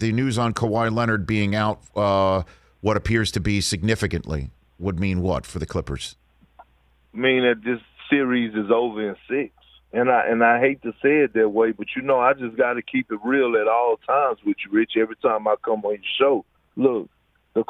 the news on Kawhi Leonard being out, what appears to be significantly, would mean what for the Clippers? I mean that this series is over in 6. And I hate to say it that way, but I just got to keep it real at all times with you, Rich. Every time I come on your show, look, the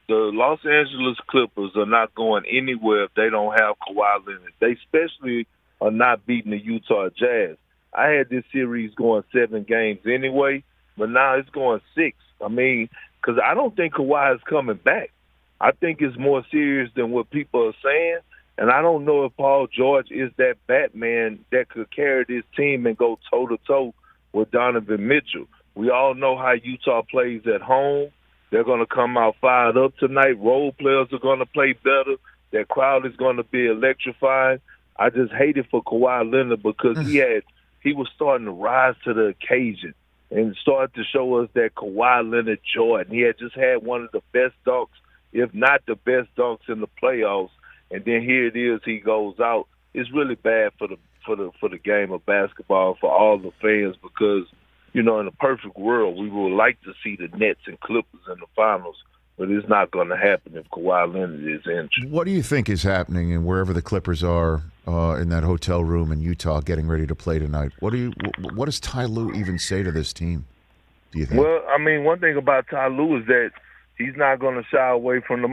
Los Angeles Clippers are not going anywhere if they don't have Kawhi Leonard. They especially are not beating the Utah Jazz. I had this series going 7 games anyway, but now it's going 6. I mean, because I don't think Kawhi is coming back. I think it's more serious than what people are saying. And I don't know if Paul George is that Batman that could carry this team and go toe-to-toe with Donovan Mitchell. We all know how Utah plays at home. They're going to come out fired up tonight. Role players are going to play better. That crowd is going to be electrifying. I just hate it for Kawhi Leonard because he was starting to rise to the occasion and started to show us that Kawhi Leonard Jordan. He had just had one of the best dunks, if not the best dunks in the playoffs. And then here it is, he goes out. It's really bad for the game of basketball, for all the fans, because, in a perfect world, we would like to see the Nets and Clippers in the finals, but it's not going to happen if Kawhi Leonard is injured. What do you think is happening in wherever the Clippers are in that hotel room in Utah getting ready to play tonight? What does Ty Lue even say to this team, do you think? Well, I mean, one thing about Ty Lue is that he's not going to shy away from the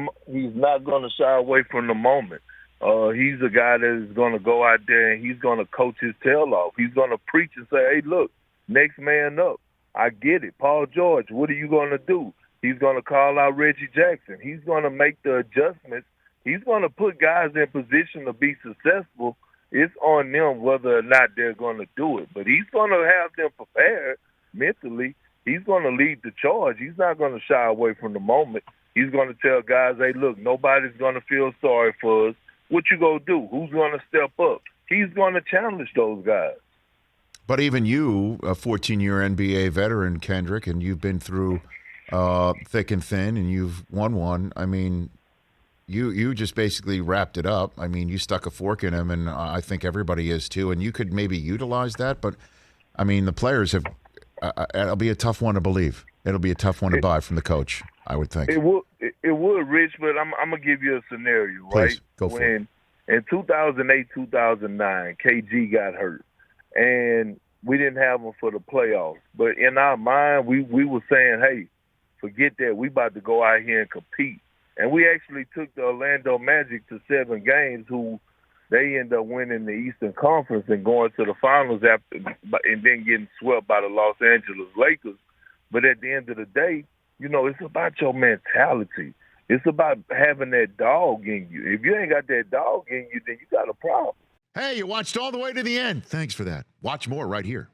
moment. He's a guy that is going to go out there and he's going to coach his tail off. He's going to preach and say, hey, look, next man up. I get it. Paul George, what are you going to do? He's going to call out Reggie Jackson. He's going to make the adjustments. He's going to put guys in position to be successful. It's on them whether or not they're going to do it. But he's going to have them prepared mentally. He's going to lead the charge. He's not going to shy away from the moment. He's going to tell guys, hey, look, nobody's going to feel sorry for us. What you going to do? Who's going to step up? He's going to challenge those guys. But even you, a 14-year NBA veteran, Kendrick, and you've been through thick and thin, and you've won one. I mean, you just basically wrapped it up. I mean, you stuck a fork in him, and I think everybody is too. And you could maybe utilize that. But, I mean, the players have it'll be a tough one to believe. It'll be a tough one to buy from the coach, I would think. It would, Rich, but I'm going to give you a scenario, right? Please, go for it. In 2008, 2009, KG got hurt, and we didn't have him for the playoffs. But in our mind, we were saying, hey, forget that. We about to go out here and compete. And we actually took the Orlando Magic to 7 games, who they end up winning the Eastern Conference and going to the finals and then getting swept by the Los Angeles Lakers. But at the end of the day, it's about your mentality. It's about having that dog in you. If you ain't got that dog in you, then you got a problem. Hey, you watched all the way to the end. Thanks for that. Watch more right here.